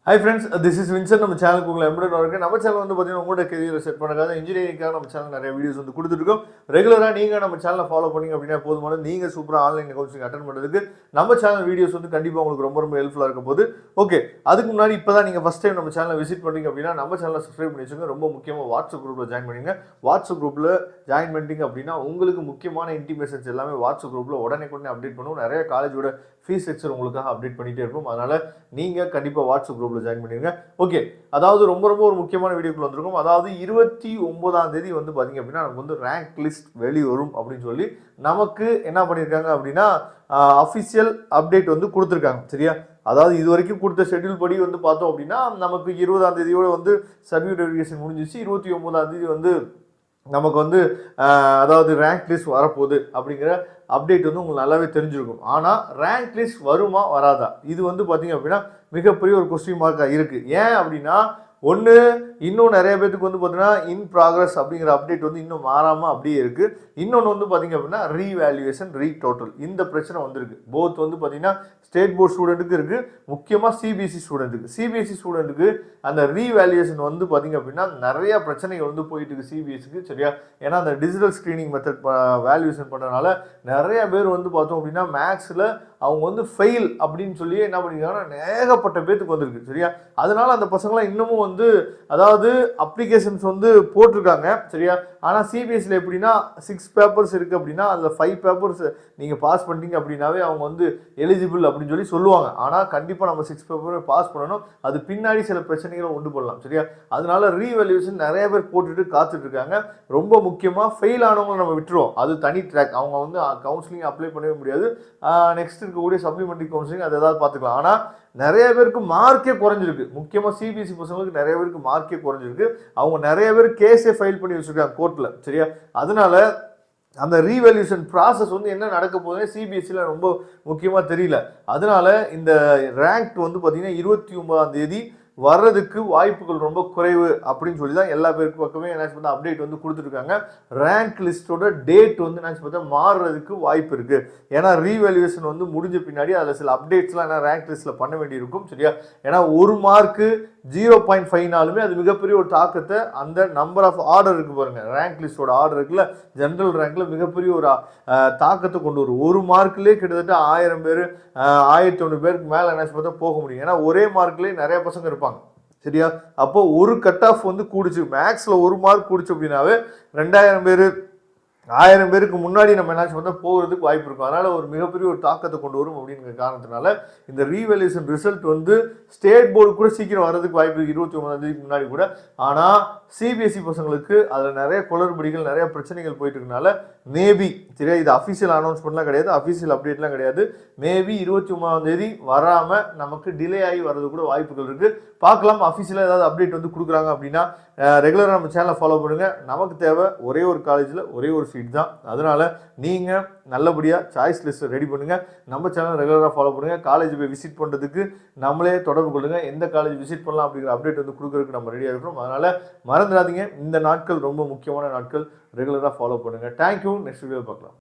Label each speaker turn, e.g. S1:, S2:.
S1: Hi friends, this is Vincent. நம்ம சேனலுக்கு உங்களை எம்பெடட் வரக்கு நம்ம சேனல் வந்து பார்த்தீங்கன்னா உங்களோட கெரியரை செட் பண்ணுறதுக்காக இன்ஜினியரிங்காக நம்ம சேனல் நிறைய வீடியோஸ் வந்து கொடுத்துருக்கோம். ரெகுலராக நீங்கள் நம்ம சேனலை ஃபாலோ பண்ணிங்க அப்படின்னா போதுமான நீங்கள் சூப்பராக ஆன்லைன் கவுன்சிலிங் அட்டன் பண்ணுறதுக்கு நம்ம சேனல் வீடியோஸ் வந்து கண்டிப்பாக உங்களுக்கு ரொம்ப ஹெல்ப்ஃபுல்லாக இருக்க போது. ஓகே, அதுக்கு முன்னாடி இப்போ தான் நீங்கள் ஃபஸ்ட் டைம் நம்ம சேனலை விசிட் பண்ணுறீங்க அப்படின்னா நம்ம சேனலை சப்ஸ்கிரைப் பண்ணி வச்சுங்க. ரொம்ப முக்கியமாக வாட்ஸ்அப் குரூப்பில் ஜாயின் பண்ணிங்க. வாட்ஸ்அப் குரூப்பில் ஜாயின் பண்ணிட்டீங்க அப்படின்னா உங்களுக்கு முக்கியமான இன்டிமேஷன்ஸ் எல்லாமே வாட்ஸ்அப் குரூப்பில் உடனே அப்டேட் பண்ணுவோம். நிறைய காலேஜோட ஃபீஸ் ஸ்ட்ரக்சர் உங்களுக்காக அப்டேட் பண்ணிகிட்டே இருக்கும். அதனால் நீங்கள் கண்டிப்பாக வாட்ஸ்அப் குரூப்பில் ஜாயின் பண்ணிடுங்க. ஓகே, அதாவது ரொம்ப ஒரு முக்கியமான வீடியோக்குள்ள வந்திருக்கும். அதாவது 29ஆம் தேதி வந்து பார்த்தீங்க அப்படின்னா நமக்கு வந்து ரேங்க் லிஸ்ட் வெளிவரும் அப்படின்னு சொல்லி நமக்கு என்ன பண்ணியிருக்காங்க அப்படின்னா அஃபிஷியல் அப்டேட் வந்து கொடுத்துருக்காங்க. சரியா, அதாவது இது வரைக்கும் கொடுத்த ஷெட்யூல் படி வந்து பார்த்தோம் அப்படின்னா நமக்கு 20ஆம் தேதியோட வந்து சர்டிஃபிகேட் வெரிஃபிகேஷன் முடிஞ்சிச்சு. 29ஆம் தேதி வந்து நமக்கு வந்து அதாவது ரேங்க் லிஸ்ட் வரப்போகுது அப்படிங்கிற அப்டேட் வந்து உங்களுக்கு நல்லாவே தெரிஞ்சிருக்கும். ஆனால் ரேங்க் லிஸ்ட் வருமா வராதா, இது வந்து பார்த்தீங்க அப்படின்னா மிகப்பெரிய ஒரு கொஸ்டின் மார்க்காக இருக்குது. ஏன் அப்படின்னா ஒன்று, இன்னும் நிறைய பேருக்கு வந்து பார்த்தீங்கன்னா இன் ப்ராக்ரஸ் அப்படிங்கிற அப்டேட் வந்து இன்னும் மாறாமல் அப்படியே இருக்குது. இன்னொன்று வந்து பார்த்தீங்க அப்படின்னா ரீவேல்யூவேஷன் ரீடோட்டல் இந்த பிரச்சனை வந்துருக்கு. போத் வந்து பார்த்தீங்கன்னா ஸ்டேட் போர்ட் ஸ்டூடெண்ட்டுக்கு இருக்குது, முக்கியமாக சிபிஎஸ்சி ஸ்டூடெண்ட்டுக்கு. சிபிஎஸ்சி ஸ்டூடெண்ட்டுக்கு அந்த ரீவேல்யூவேஷன் வந்து பார்த்தீங்க அப்படின்னா நிறைய பிரச்சனைகள் வந்து போயிட்டு இருக்கு சிபிஎஸ்சிக்கு. சரியா, ஏன்னா அந்த டிஜிட்டல் ஸ்க்ரீனிங் மெத்தட் வேல்யூவேஷன் பண்ணுறதுனால நிறைய பேர் வந்து பார்த்தோம் அப்படின்னா மேக்ஸில் அவங்க வந்து ஃபெயில் அப்படின்னு சொல்லி என்ன பண்ணியிருக்காங்கன்னா ஏகப்பட்ட பேத்துக்கு வந்திருக்கு. சரியா, அதனால அந்த பசங்களாம் இன்னமும் வந்து அதாவது அப்ளிகேஷன்ஸ் வந்து போட்டிருக்காங்க. சரியா, ஆனால் சிபிஎஸ்சியில் எப்படின்னா 6 பேப்பர்ஸ் இருக்குது அப்படின்னா அதில் 5 பேப்பர்ஸ் நீங்கள் பாஸ் பண்ணிட்டீங்க அப்படின்னாவே அவங்க வந்து எலிஜிபிள் அப்படின்னு சொல்லி சொல்லுவாங்க. ஆனால் கண்டிப்பாக நம்ம 6 பேப்பரை பாஸ் பண்ணணும். அது பின்னாடி சில பிரச்சனைகளை உண்டு பண்ணலாம். சரியா, அதனால ரீவேல்யூவேஷன் நிறைய பேர் போட்டுட்டு காத்துட்டு இருக்காங்க. ரொம்ப முக்கியமாக ஃபெயில் ஆனவங்களை நம்ம விட்டுருவோம், அது தனி ட்ராக். அவங்க வந்து கவுன்சிலிங் அப்ளை பண்ணவே முடியாது. நெக்ஸ்ட் இருக்கக்கூடிய சப்ளிமெண்ட்ரி கவுன்சிலிங் அது ஏதாவது பார்த்துக்கலாம். ஆனால் நிறைய பேருக்கு மார்க்கே குறைஞ்சிருக்கு. முக்கியமாக சிபிஎஸ்சி பசங்களுக்கு நிறைய பேருக்கு மார்க்கே குறைஞ்சிருக்கு. அவங்க நிறைய பேர் கேஸே ஃபைல் பண்ணி வச்சுருக்காங்க கோர்ட்டில். சரியா, அதனால அந்த ரீவேல்யூஷன் ப்ராசஸ் வந்து என்ன நடக்க போகுதுன்னு சிபிஎஸ்சியில் ரொம்ப முக்கியமாக தெரியல. அதனால இந்த ரேங்க் வந்து பார்த்தீங்கன்னா 29ஆம் தேதி வர்றதுக்கு வாய்ப்புகள் ரொம்ப குறைவு அப்படின்னு சொல்லி தான் எல்லா பேருக்கு பக்கமே என்னாச்சு பார்த்தா அப்டேட் வந்து கொடுத்துருக்காங்க. ரேங்க் லிஸ்ட்டோட டேட் வந்து என்னாச்சு பார்த்தா மாறுறதுக்கு வாய்ப்பு இருக்குது. ஏன்னா ரீவேல்யூவேஷன் வந்து முடிஞ்ச பின்னாடி அதில் சில அப்டேட்ஸ்லாம் என்ன ரேங்க் லிஸ்ட்டில் பண்ண வேண்டியிருக்கும். சரியா, ஏன்னா ஒரு மார்க்கு 0.5நாலுமே அது மிகப்பெரிய ஒரு தாக்கத்தை அந்த நம்பர் ஆஃப் ஆர்டர் இருக்குது பாருங்கள், ரேங்க் லிஸ்ட்டோட ஆர்டர் இருக்குல்ல, ஜென்ரல் ரேங்க்ல மிகப்பெரிய ஒரு தாக்கத்தை கொண்டு வரும். ஒரு மார்க்லேயே கிட்டத்தட்ட 1000 பேர் 1001 பேருக்கு மேலே என்னாச்சு பார்த்தா போக முடியும். ஏன்னா ஒரே மார்க்லேயே நிறைய பசங்க இருப்பாங்க. சரியா, அப்போ ஒரு கட் ஆஃப் வந்து கூடிச்சு, மேக்ஸில் ஒரு மார்க் கூடிச்சு அப்படின்னாவே 2000 பேர் 1000 பேருக்கு முன்னாடி நம்ம என்னாச்சு பார்த்தா போகிறதுக்கு வாய்ப்பு இருக்கும். அதனால் ஒரு மிகப்பெரிய ஒரு தாக்கத்தை கொண்டு வரும் அப்படிங்கிற காரணத்தினால இந்த ரீவேல்யூஷன் ரிசல்ட் வந்து ஸ்டேட் போர்டு கூட சீக்கிரம் வர்றதுக்கு வாய்ப்பு இருக்குது, 29ஆம் தேதிக்கு முன்னாடி கூட. ஆனால் சிபிஎஸ்சி பசங்களுக்கு அதில் நிறைய குளறுபடிகள் நிறைய பிரச்சனைகள் போயிட்டு இருக்கனால மேபி சரியா, இது அஃபிஷியல் அனௌன்ஸ்மெண்ட்லாம் கிடையாது, அஃபிஷியல் அப்டேட்லாம் கிடையாது. மேபி 29ஆம் தேதி வராமல் நமக்கு டிலே ஆகி வர்றது கூட வாய்ப்புகள் இருக்குது. பார்க்கலாம், அஃபிஷியலாக ஏதாவது அப்டேட் வந்து கொடுக்குறாங்க அப்படின்னா. ரெகுலராக நம்ம சேனலை ஃபாலோ பண்ணுங்கள். நமக்கு தேவை ஒரே ஒரு காலேஜில் ஒரே ஒரு சீட் தான். அதனால் நீங்கள் நல்லபடியாக சாய்ஸ் லிஸ்ட்டை ரெடி பண்ணுங்கள். நம்ம சேனல் ரெகுலராக ஃபாலோ பண்ணுங்கள். காலேஜ் போய் விசிட் பண்ணுறதுக்கு நம்மளே தொடர்பு கொள்ளுங்கள். எந்த காலேஜ் விசிட் பண்ணலாம் அப்படிங்கிற அப்டேட் வந்து கொடுக்குறதுக்கு நம்ம ரெடியாக இருக்கிறோம். அதனால் மறந்துடாதீங்க, இந்த நாட்கள் ரொம்ப முக்கியமான நாட்கள். ரெகுலராக ஃபாலோ பண்ணுங்கள். தேங்க்யூ. நெக்ஸ்ட் வீடியோ பார்க்கலாம்.